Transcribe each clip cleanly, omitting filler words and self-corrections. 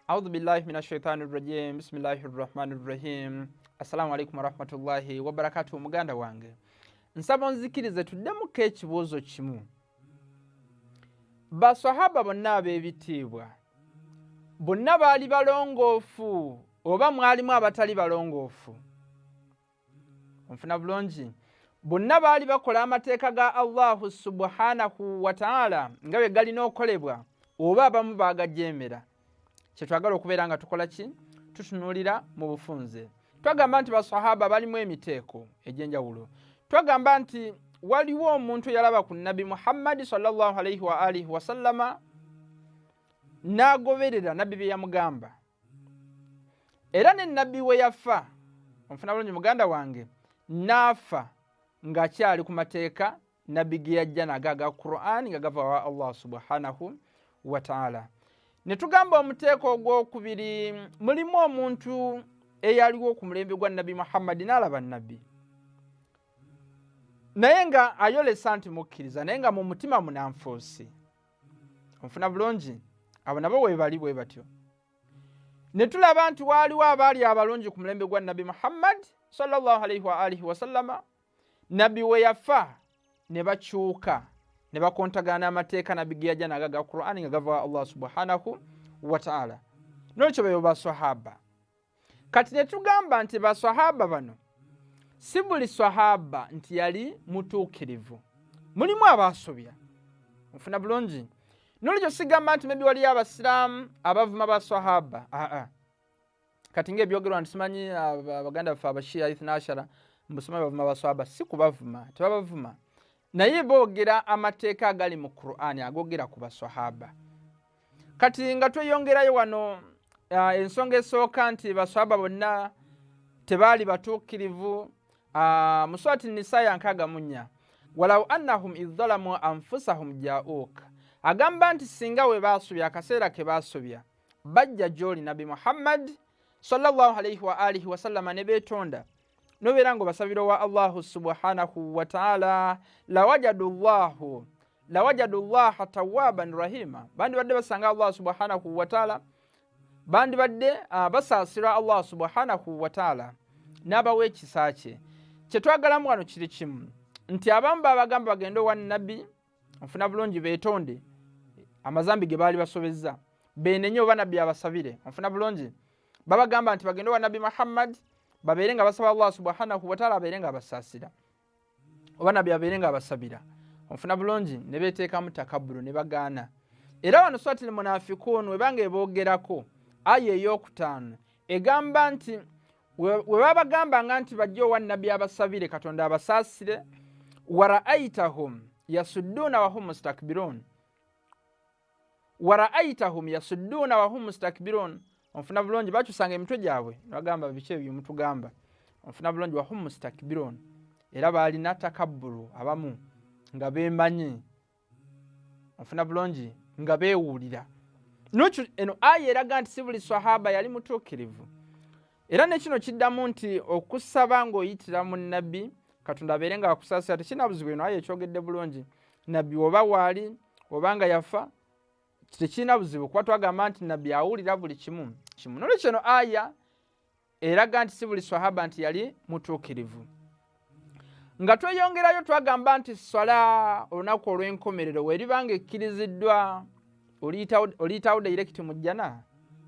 A'udhu billahi minash shaitani rrajim. Bismillahir rahmanir rahim. Assalamu alaikum warahmatullahi wabarakatuh. Muganda wange, nsaba onzikirize tuddemuko ekibuuzo kimu. Baswahaba bonna ab'ebitiibwa bonna baali balongoofu oba mwalimu abatali balongoofu? Onfuna bulungi? Bonna baali bakola amateeka ga Allahu subhanahu wa ta'ala nga bwe galina okolebwa oba abamu baagajeemera? Kyetwagala okubeera nga tukola ki? Tutunuulira mu bufunze. Twagamba nti baswahaba balimu emiteeko egy'enjawulo. Twagamba nti waliwo omuntu yalaba ku Nabi Muhammad sallallahu alaihi wa alihi wasallama n'agoberera nabbi bye yamugamba, era ne nabbi we yafa, onfuna bulungi muganda wange, n'afa ng'akyali ku mateeka nabbi ge yajja nago aga Qur'an nga gava wa Allah subhanahu wa ta'ala. Ne tugamba omuteeko ogwokubiri, mulimu omuntu eyaliwo ku mulembe gwa Nabi Muhammad n'alaba nabbi, naye nga ayolesa nti mukkiriza, naye nga mu mutima munanfuusi. Onfuna bulungi? Abo nabo weebali bwe batyo. Ne tulaba nti waaliwo abaali abalungi ku mulembe gwa Nabi Muhammad sallallahu alaihi wa alihi wasallama, nabbi we yafa ne bakyuka ne bakontagana amateeka nabbi ge yajja nago aga Qur'ani nga gava Allah subhanahu wa ta'ala. Nolwekyo beebo baswahaba. Kati ne tugamba nti baswahaba bano si buli swahaba nti yali mutuukirivu, mulimu abasobya. Nfuna bulungi? Nolwekyo sigamba nti maybe waliyo abasiraamu abavuma baswahaba. Kati ng'ebyogerwa nti simanyi abaganda baffe abashia ithna ashara mbusoma bavuma baswahaba, si kubavuma, tebabavuma, naye boogera amateeka agali mu Qur'ani agogera ku baswahaba. Kati nga tweyongerayo wano ensonga esooka nti baswahaba bonna tebaali batuukirivu. Mu surati Nisa ya 64, walau annahum idh zalamu anfusahum ja'uka, agamba nti singa we baasobya akaseera ke baasobya bajja gy'oli Nabi Muhammad sallallahu alaihi wa alihi wasallama ne beetonda nobeera ng'obasabira wa Allahu subhanahu wa ta'ala, lawajadu llaha tawwaban rahima, bandibadde basanga Allah subhanahu wa ta'ala, bandibadde basaasira Allah subhanahu wa ta'ala n'abawa ekisa kye. Kyetwagalamu wano kiri kimu, nti abamu babagamba bagende wa nabbi, onfuna bulungi, beetonde amazambi ge baali basobezza, beenenye oba nabbi abasabire, onfuna bulungi, babagamba nti bagende wa Nabi Muhammad babeere nga basaba Allah subhanahu wa ta'ala abeere nga abasaasira, oba nabbi abeere nga abasabira, onfuna bulungi, ne beeteekamu takabbulu ne bagaana. Era wano surati al-Munafiqun webanga eboogerako aya ey'okutaano egamba nti we babagambanga nti bajje owa nabbi abasabire Katonda abasaasire, waraaitahum yasudduuna wahum mustakbirun, onfuna bulungi, bakyusanga emitwe gyabwe nebagamba biki ebyo mutugamba, onfuna bulungi, wahum mustakbirun, era baalina takabbulu abamu nga beemanyi, onfuna bulungi, nga beewuulira. Nokyo eno aya eraga nti si buli swahaba yali mutuukirivu. Era ne kino kiddamu nti okusaba ng'oyitira mu nabbi Katonda abeere nga akusaasira tekinabuzibu. Eno aya ekyogedde bulungi, nabbi oba waali oba nga yafa tekirina buzibu, kuba twagamba nti nabbi awulira buli kimu. Nolwekyo eno aya eraga nti si buli swahaba nti yali mutuukirivu. Nga tweyongerayo twagamba nti swala olunaku olw'enkomerero weribanga ekkiriziddwa oliyitawo direct mu jjana,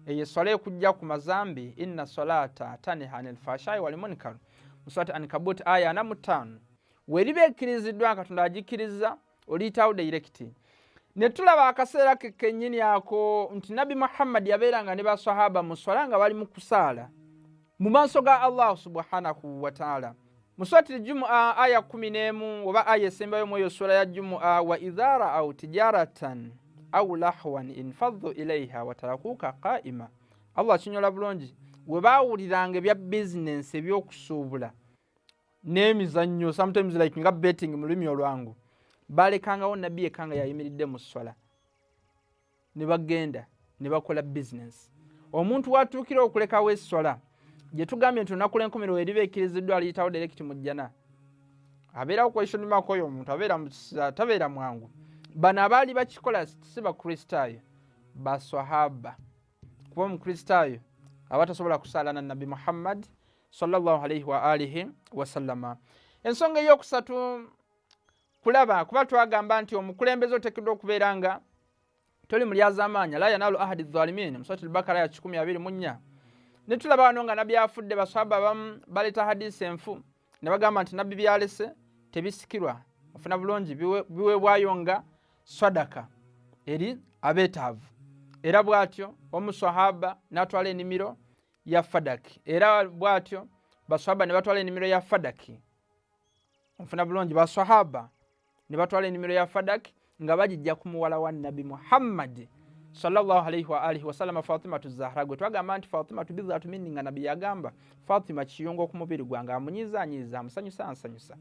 eyo swala ekujja ku mazambi, inna salata tanha anil fahsha'i wal munkar, mu surati Ankabut aya 45, weriba ekkiriziddwa Katonda agikkiriza oliyitawo direct. Ne tulaba akaseera ke kennyini ako nti Nabi Muhammad yabeeranga ne baswahaba mu swala nga bali mu kusaala mu maaso ga Allah subhanahu wa ta'ala. Mu surati Jumu'a aya 11 oba aya esembayo mu eyo sura ya Jumu'a, wa idha ra'aw tijaratan aw lahwan infaddu ilayha wa tarakuka qa'ima, Allah kinyola bulungi, we baawuliranga ebya business ebyokusuubula n'emizannyo, sometimes like nga betting mu lulimi olwangu, balekangawo nabbi ekanga yayimiridde mu swala ne bagenda ne bakola business. Omuntu watuukira okulekawo esswala gye tugambye nti olunaku lw'enkomerero eriba ekkiriziddwa aliyitawo direct mu jjana, abeerawo question mark oyo omuntu tabeera mwangu. Bano abaali bakikola si bakristaayo, baswahaba. kuba omukristaayo abatasobola kusaala na Nabi Muhammad sallallahu alaihi wa alihi wasallama. Ensonga ey'okusatu kulaba kuba twagamba nti omukulembeze oteekeddwa okubeera nga toli mulyazaamaanya la yanaalu ahadi zalimin mu Suratul Bakara ya 124. Ne tulaba wano nga nabbi afudde baswahaba abamu baleeta hadisi enfu ne bagamba nti nabbi byalese tebisikirwa ofuna bulungi biweebwayo nga sadaka eri abeetaavu. Era bw'atyo omuswahaba n'atwala ennimiro ya fadaki, era bw'atyo baswahaba ne batwala ennimiro ya fadaki. Ofuna bulungi baswahaba ne batwala ennimiro ya fadaki nga bagijja ku muwala wa Nabi Muhammad sallallahu alaihi wa alihi wasallam, Fatima Zahra. Gwe twagamba nti Fatima bizatu minni nga Nabi yagamba Fatima kiyungo ku mubiri gwange, amunyizaanyiza amusanyusa ansanyusa.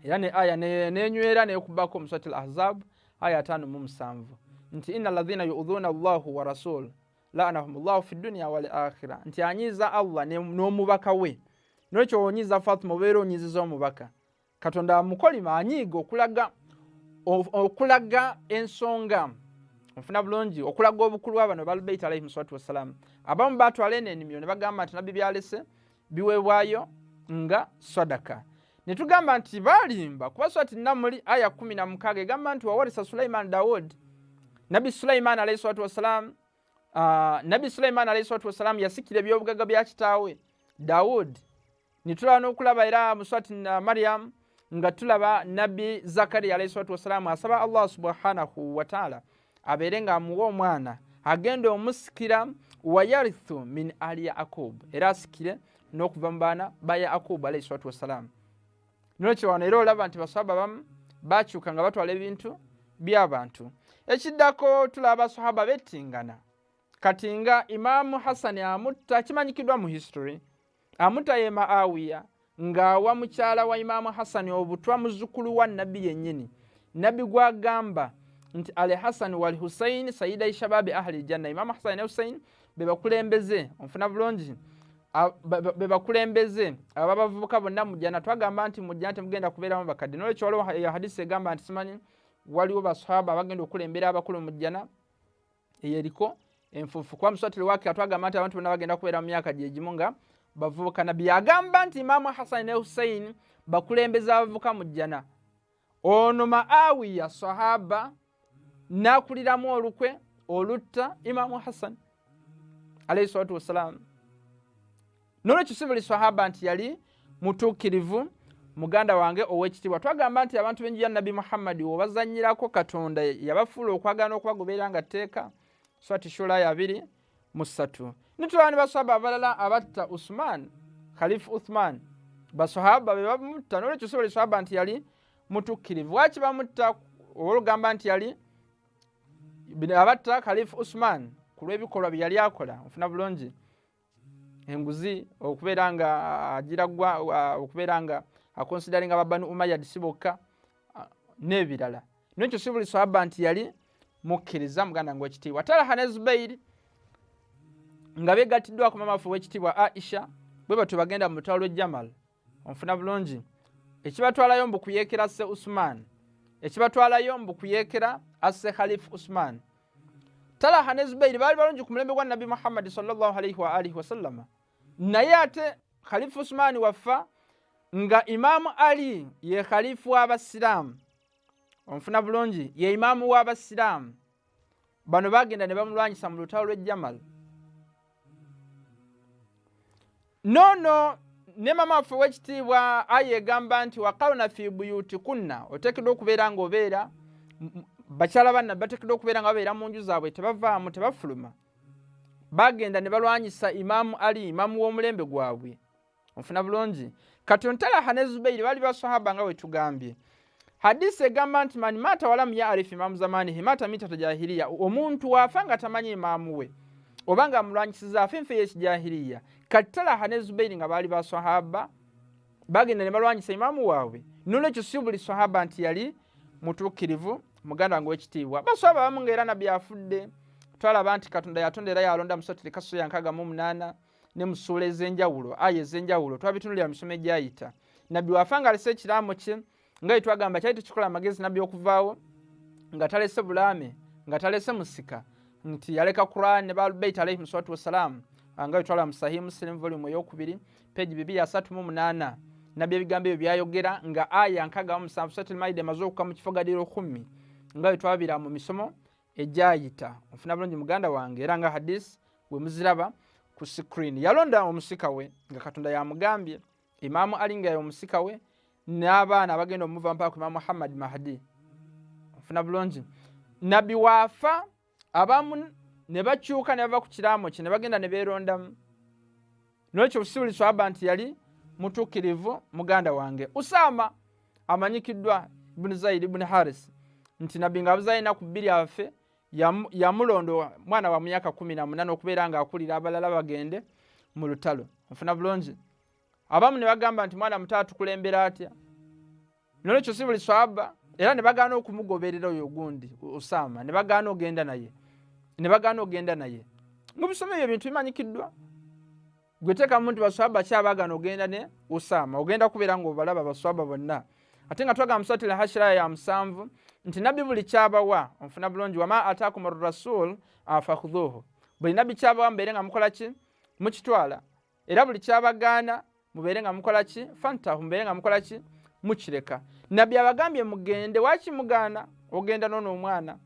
Era ne aya nenywera nekubako mu Suratul Ahzab aya 5:7 nti inna alladhina yu'dhuna Allahu wa rasul la'anahumullahu fid dunya wal akhirah, nti anyiza Allah n'omubaka we. N'ekyo onyiza Fatima obeera onyiziza omubaka, Katonda amukolima anyiiga okulaga ensonga, ofuna bulungi okulaga obukulu bw'abano Ahlul-Bayt alayhim salatu wassalam. Abamu batwala ennimiro ne bagamba nti nabbi byalese biweebwayo nga sadaka. Ne tugamba nti balimba kuba Surati Namuli aya 16 egamba nti wawarisa Sulaiman Daud. Nabi Sulaiman alayhi salatu wassalam, Nabi Sulaiman alayhi salatu wassalam yasikira ebyobugagga bya kitaawe Daud. Nitulaba n'okulaba era mu Surati Maryam nga tulaba Nabi Zakariya alayhi salatu wassalam asaba Allah subhanahu wa ta'ala abeere nga amuwa omwana agenda omusikira wa yarithu min ali Yaqub, era asikire n'okuva mu baana ba Yaqub alayhi salatu wassalam. Nolwekyo wano era olaba nti baswahaba bamu bakyuka nga batwala ebintu by'abantu. Ekiddako tulaba baswahaba bettingana. Kati nga Imamu Hasani amutta, kimanyikiddwa mu history, amutta ye Muawiya ng'awa mukyala wa Imamu Hasani obutwa muzzukulu wa Nabbi yennyini. Nabbi gwagamba nti Ali Hasani wal Husaini sayida shababi ahli janna. Imamu Hasani ne Husaini bebakulembeze, onfuna bulungi, bebakulembeze ababavubuka bonna mu jjanna. Twagamba nti mu jjanna temugenda kubeeramu bakadde. Nolwekyo waliwo ya hadisi egamba nti simanyi waliwo baswahaba abagenda okulembera abakulu mu jjanna eyeriko enfuufu. Kuba mu Suratul Waqi'a twagamba nti abantu bonna bagenda kubeera mu myaka gye gimu nga bavubuka. Nabbi yagamba nti Imamu Hasani ne Husaini bakulembeze abavubuka mu jjanna. Ono Muawiya sahaba n'akuliramu olukwe olutta Imamu Hasani alayhi salatu wassalam. Nolwekyo si buli sahaba nti yali mutuukirivu. Muganda wange ow'ekitiibwa, twagamba nti abantu b'enju ya Nabi Muhammad obazanyirako Katonda yabafuula okwagala okubagoberera nga tteeka. Surati Shura ya 2:3. Nitulaba ne baswahaba abalala abatta Usman, Khalifa Uthman, baswahaba be bamutta. Nolwekyo si buli sahaba nti yali mutuukirivu. Lwaki bamutta? Olugamba nti yali abatta Khalifa Usman ku lw'ebikolwa bye yali akola, ofuna bulungi, enguzi, okubeera nga agiragwa, okubeera nga akonsideringa Banu Umayyad si bokka n'ebirala. N'ekyo si buli sahaba nti yali mukkiriza. Muganda ngo ekitiibwa Talha ne Zubair nga beegattiddwa ku mamafu w'ekitiibwa Aisha, bwe batyo bagenda mu lutalo lw'e Jamal, onfuna bulungi, ekibatwalayo mbu kuyeekera asse Usman, ekibatwalayo mbu kuyeekera asse Khalifa Usman. Talha ne Zubair baali balungi ku mulembe gwa Nabi Muhammad sallallahu alaihi wa alihi wasallama. Naye ate Khalifa Usman wafa nga Imamu Ali ye khalifu w'abasiraamu, onfuna bulungi, ye imamu w'abasiraamu. Bano bagenda ne bamulwanyisa mu lutalo lw'e Jamal. Nono ne mama waffe w'ekitiibwa aya egamba nti waqawna fi buyutikunna, oteekeddwa okubeera ng'obeera, bakyala banna bateekeddwa okubeera nga babeera mu nju zaabwe, tebavaamu, tebafuluma. Bagenda ne balwanyisa Imamu Ali, imamu w'omulembe gwabwe, onfuna bulungi. Kati Talha ne Zubair baali baswahaba nga bwe tugambye. Hadisi egamba nti man mata walamu ya'rif imamu zamanihi mata mitata jahiliya, omuntu waafa nga tamanyi imamu we oba nga amulwanyisiza afa enfa ey'ekijahiliya. Kati Talha ne Zubair nga baali baswahaba bagenda ne balwanyisa imamu waabwe. Nolwekyo si buli swahaba nti yali mutuukirivu. Muganda wange w'ekitiibwa, baswahaba abamu ng'era Nabbi afudde. Twalaba nti Katonda yatonda era yalonda mu Surati Al-Kasr ya 68 ne mu ssuula ez'enjawulo, aya ez'enjawulo, twabitunulira mu misomo egyayita. Nabbi wafa nga alese ekiraamo kye nga twagamba kyali tukikola amagezi Nabbi okuvaawo nga talese bulaame, nga talese musika, nti yaleka Quran ne Ahlulbayt alayhim salatu wassalam nga bitwala mu Sahih Muslim volume eyokubiri page 238 nabyo ebigambo ebyo byayogera nga aya nkaga mu Suratul Maida emazokuka mu kifo Gadiro 10 nga bitwabira mu misomo ejayita ofuna bulungi muganda wange era nga hadith we muziraba ku screen yalonda omusika we nga Katonda yamugambye Imam Ali nga omusika we n'abaana bagenda omuva mpaka ku Imam Muhammad Mahdi ofuna bulungi nabi wafa abamu ne bakyuka ne bava ku kiramo kye ne bagenda ne beerondamu n'ekyo busuuliso abantu yali mutuukirivu muganda wange Usama amanyikiddwa ibn Zaid ibn Haris nti nabi nga abuzayina ku bbiri afe yamulondo mwana wa myaka 18 okubeera nga akulira abalala bagende mu lutalo ofuna bulungi abamu ne bagamba nti mwana mutaatu kulembera atya n'ekyo si buli swahaba era ne bagaana okumugoberera oyo gundi Usama ne bagaana ogenda naye mu bisome ebyo bintu bimanyikiddwa gweteka muntu baswahaba kyabagaana ogenda ne Usama ogenda kubeera ng'obalaba baswahaba bonna ate nga twaga Suratul Hashra ya 7 nti nabi buli kyabawa onfuna bulungi wama ataakum ar-rasul afakhudhuhu buli nabi kyabawa mbeere nga mukola ki mukitwala era buli kyabagaana mubeere nga mukola ki fantahu mbeere nga mukola ki mukireka nabi abagambye mugende wakimugaana ogenda nono omwana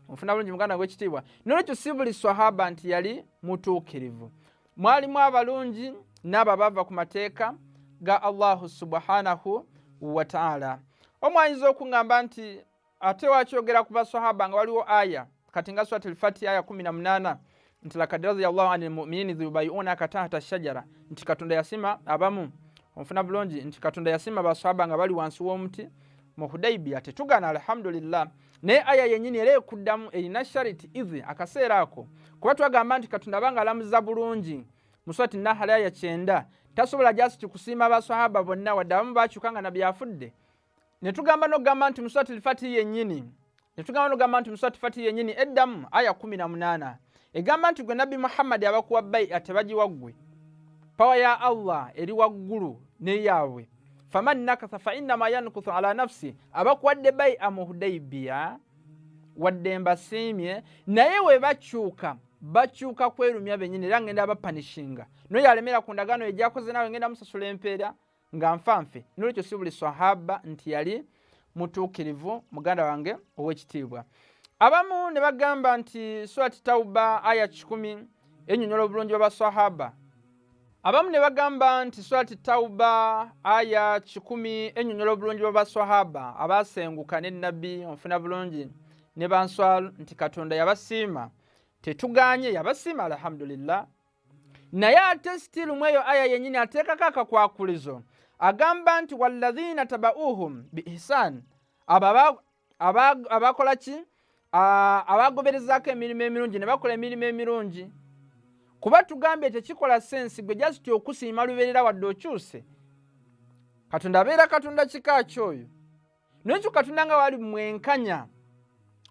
onfuna bulungi muganda gw'ekitiibwa n'ekyo si buli swahaba nti yali mutuukirivu mwalimu abalungi n'abo bava ku mateeka ga Allahu subhanahu wa ta'ala omwayinza okungamba nti ate wakyogera ku baswahaba nga waliwo aya kati nga Suratul Fatiha aya 18 nti lakad radiyallahu anil mu'minina idh yubayyi'unaka tahta ash-shajara nti Katonda yasima abamu onfuna bulungi nti Katonda yasima baswahaba nga bali wansi w'omuti mu Hudaybiyah tetugana alhamdulillah naye aya yennyini era ekuddamu erina shariti idh akaseera ako kuba twagamba nti Katonda abanga alamuza bulungi mu Surati Nahl aya 9 tasobola just kusiima baswahaba bonna wadde abamu bakyuka nga nabi afudde netugamba n'ogamba nti mu Suratul Fatiha yennyini eddamu aya 18 egamba nti gwe Nabi Muhammad abakuwa bai'a tebagiwa ggwe pawa ya Allah eri waggulu n'eyaabwe faman nakatha fa innama yankuthu ala nafsi abakuwadde bai'a mu Hudaybiyah wadde mbasiimye naye we bakyuka kwerumya bennyini era ngenda abapanishinga noyo alemera ku ndagaano egyakoze nawe ngenda musasula empeera nga nfanfe n'olwekyo si buli swahaba nti yali mutuukirivu muganda wange ow'ekitiibwa abamu ne bagamba nti Surati Tauba aya 10 ennyonnyola obulungi bw'abaswahaba abamu ne bagamba nti Surati Tauba aya 10 ennyonnyola obulungi bw'abaswahaba abasenguka ne nabbi onfuna bulungi ne banswal nti Katonda yabasiima tetuganye yabasiima alhamdulillah naye ate still mweyo aya yennyini ateekako akakwakulizo agamba nti walladhina tabauhum biihsan abakola ki abagoberezaako emirimu emirungi ne bakola emirimu emirungi kuba tugambye tekikola sensi gwe jasiti okusiima lubeerera wadde okyuse Katonda abeera Katonda kika kyoyo n'ekyo Katonda nga wali mwenkanya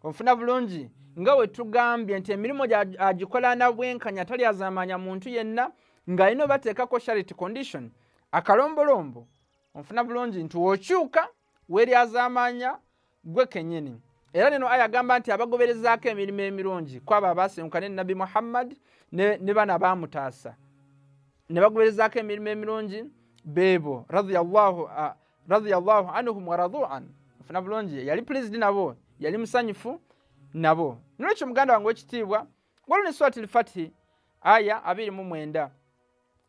onfuna bulungi nga we tugambye nti emirimu agikola na bwenkanya tali azamanya muntu yenna ng'alina bateekako charity condition akalombolombo onfuna bulungi nti wokyuka weri azamanya gwe kennyini era neno aya agamba nti abagoberezaako emirimu emirungi kwabo abasenguka ne Nabi Muhammad ne bana bamutaasa ne bagoberezaako emirimu emirungi beebo radiyallahu anhum wa radu an onfuna bulungi yali pleased nabo yali musanyufu nabo n'olwekyo muganda wange w'ekitiibwa waliwo ne Suratul Fatiha aya 29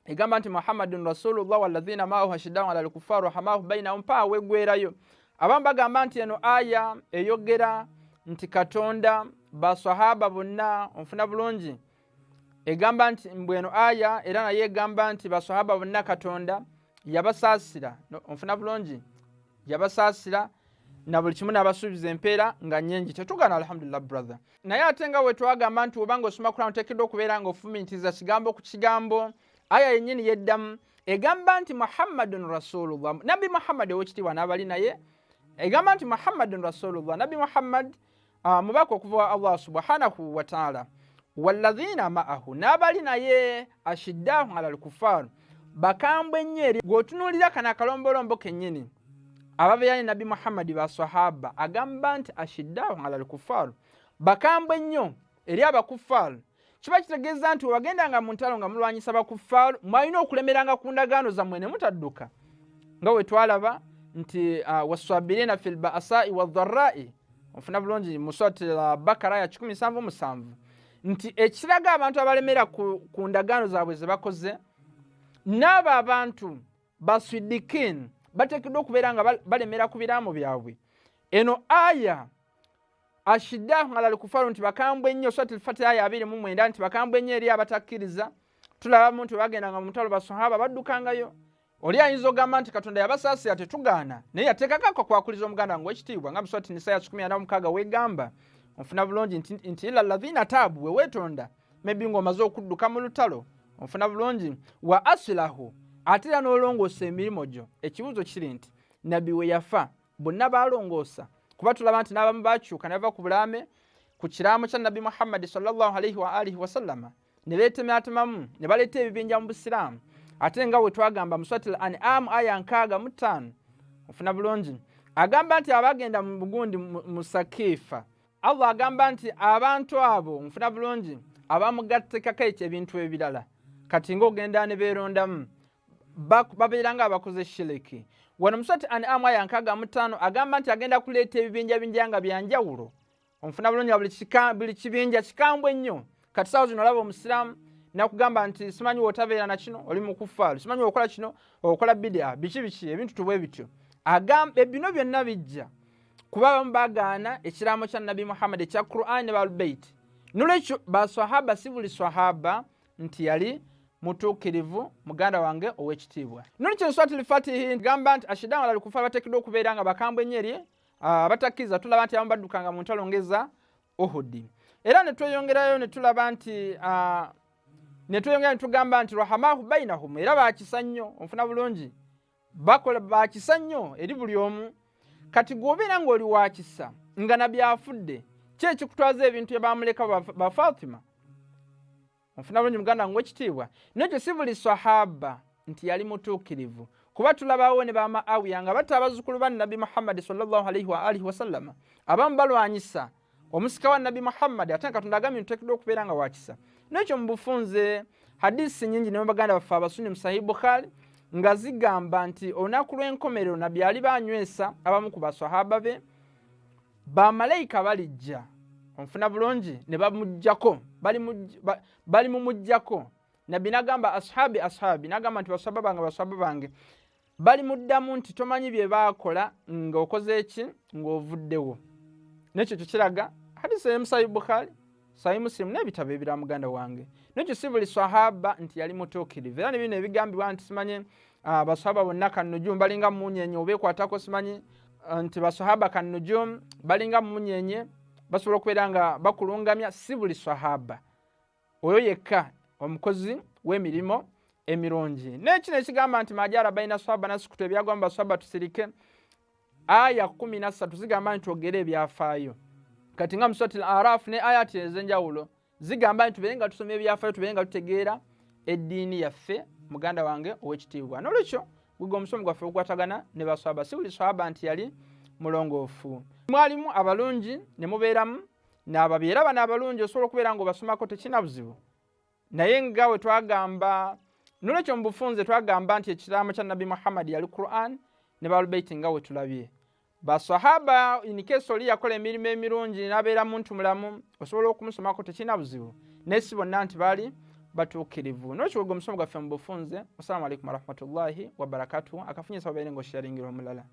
egamba nti Muhammadun Rasulullah walladhina ma'ahu ashiddaa'u 'alal kuffari rahamaahu bainahum paawe gwerayo abamu bagamba nti eno aya eyogera nti Katonda baswahaba bonna onfuna bulungi egamba nti mbweno aya era naye egamba nti baswahaba bonna Katonda yabasaasira onfuna bulungi yabasaasira na buli kimu n'abasuubiza empeera nga nnyingi tetugana alhamdulillah brother naye ate nga we twagamba nti obanga osoma Kur'an oteekeddwa okubeera nga ofumintiriza kigambo ku kigambo aya yennyini yeddamu egamba nti Muhammadun Rasulullah Nabi Muhammad ow'ekitiibwa n'abali naye egamba nti Muhammadun Rasulullah Nabi Muhammad mubaka okuva wa Allah subhanahu wa ta'ala walladhina ma'ahu n'abali naye ashiddaa'u 'alal kuffar bakambwe ennyo eri gw'otunuulira kana akalombolombo kennyini ababeera ne Nabi Muhammad baswahaba agamba nti ashiddaa'u 'alal kuffar bakambwe ennyo eri abakuffaaru kiba kitegeeza nti wewagendanga mu ntalo nga mulwanyisa abakuffaaru mwalina okulemeranga ku ndagaano zammwe ne mutadduka nga we twalaba nti wasabirina fil ba'sa'i wadh-dharra'i ofuna bulungi mu surati al-Bakara ya 17 nti ekiraga abantu abalemera ku ndagaano zaabwe ze bakoze n'abo abantu baswidikin bateekeddwa okubeera nga balemera ku biraamo byabwe. Eno aya ashiddahu ala al-kufaru nti bakambwe ennyo surati al-Fatiha aya 29 nti bakambwe ennyo eri abatakkiriza. Tulabamu nti bagendanga mu mutalo basahaba baddukangayo. Oli ayinza ogamba nti Katonda yabasaasira tetugaana naye yateekako kwakuliza omuganda ngo ekitiibwa nga surati Nisa ya 16 weegamba onfuna bulungi nti illa alladhina taabu weweetonda maybe ng'omaze okudduka mu lutalo onfuna bulungi wa asilahu ate era n'olongoosa emirimu gyo. Ekibuuzo kiri nti nabbi we yafa bonna baalongoosa kuba tulaba nti n'abamu baakyuka ne bava ku bulaame ku kiraamo kya nabbi Muhammadi sallallahu alaihi wa alihi wasallama ne beetemyatemamu ne baleeta ebibinja mu busiraamu. Ate nga we twagamba mu surati al-An'am aya 65 ofuna bulungi agamba nti abagenda mu bugundi mu Sakifa Allah agamba nti abantu abo nfuna bulungi abamugattekako ebintu ebirala kati ng'ogenda ne beerondamu babeera nga abakoze shiriki. Wano mu surati al-An'am aya 65 agamba nti agenda kuleeta ebibinja binjanga byanjawulo onfuna bulungi buli kibinja kikambwe ennyo. Kati saawa zino olaba omusiraamu nakugamba nti simanyi wotabeera na kino oli mukuffaaru simanyi okola kino okola bidia biki ebintu tubwe bityo agamba bino byonna bijja kuba abamu bagaana ekiraamo kya Nabi Muhammad ekya Qur'an ne Ahlul-Bayt. Nolwekyo baswahaba si buli swahaba nti yali mutuukirivu muganda wange ow'ekitiibwa. Nolwekyo surati al-Fatiha gamba nti ashiddahu ala al-kuffari bateekeddwa okubeera nga bakambwe ennyo eri abatakkiriza. Tulaba nti abamu baddukanga mu ntalo ngeza Uhud. Era ne tweyongerayo ne tulaba nti ne tugamba nti rahamahu bainahum era baakisa nnyo onfuna bulungi bakola baakisa nnyo eri buli omu. Kati gwobeera ng'oli waakisa nga nabbi afudde ki ekikutwaza ebintu bye baamuleka ba Fatima onfuna bulungi muganda ng'ekitiibwa. Nekyo si buli sahaba nti yali mutuukirivu kuba tulabawo ne bamaawiya nga batta abazzukulu ba nabbi Muhammad sallallahu alaihi wa alihi wasallama abamu balwanyisa omusika wa nabbi Muhammad ate Katonda agambye ntuteekeddwa okubeera nga waakisa. Nekyo mu bufunze hadisi nyingi ne baganda baffe abasunni mu Sahih Bukhari nga zigamba nti olunaku lw'enkomerero nabbi ali banywesa abamu ku baswahaba be bamalayika balijja onfuna bulungi ne bamujjako bali mumujjako. Nabbi nagamba ashabi nagamba nti baswahaba bange bali muddamu nti tomanyi bye baakola ng'okoze eki ng'ovuddewo. Nekyo kiraga hadisi ya Sahih Bukhari Sahih Muslim n'ebitabo ebirala muganda wange. Nekyo si buli swahaba nti yali mutuukirivu. Era nebino ebigambibwa nti simanyi baswahaba bonna kannujum balinga munyenye obeekwatako simanyi nti baswahaba kannujum balinga munyenye basobola okubeera nga bakulungamya. Si buli swahaba oyo yekka omukozi w'emirimo emirungi. N'ekino ekigamba nti majara baina swahaba nasikutu ebyagamba baswahaba tusirike aya 13 zigamba nti ogere ebyafaayo. Kati nga mu surati al-Araf ne ayati ez'enjawulo zigamba nti tubeere nga tusomye ebyafaayo tubeere nga tutegeera eddiini yaffe muganda wange ow'ekitiibwa. Nolwekyo gwe omusomo gwaffe gukwatagana ne baswahaba. Si buli swahaba nti yali mulongoofu. Mwalimu abalungi ne mubeeramu n'ababi. Era bano abalungi osobola okubeera ng'obasomako tekina buzibu naye nga we twagamba. Nolwekyo mu bufunze twagamba nti ekiraamo kya Nabi Muhammad yali Qur'an ne Ahlul-Bayt nga we tulabye. Baswahaba inikeso oli yakola emirimu emirungi n'abeera muntu mulamu osobola okumusomako tekina buzibu naye si bonna nti baali batuukirivu. Nolwekyo gwe omusomo gwaffe mu bufunze. Wassalamu alaikum warahmatullahi wabarakatuh. Akafunyisa babeere ng'osharingira omulala.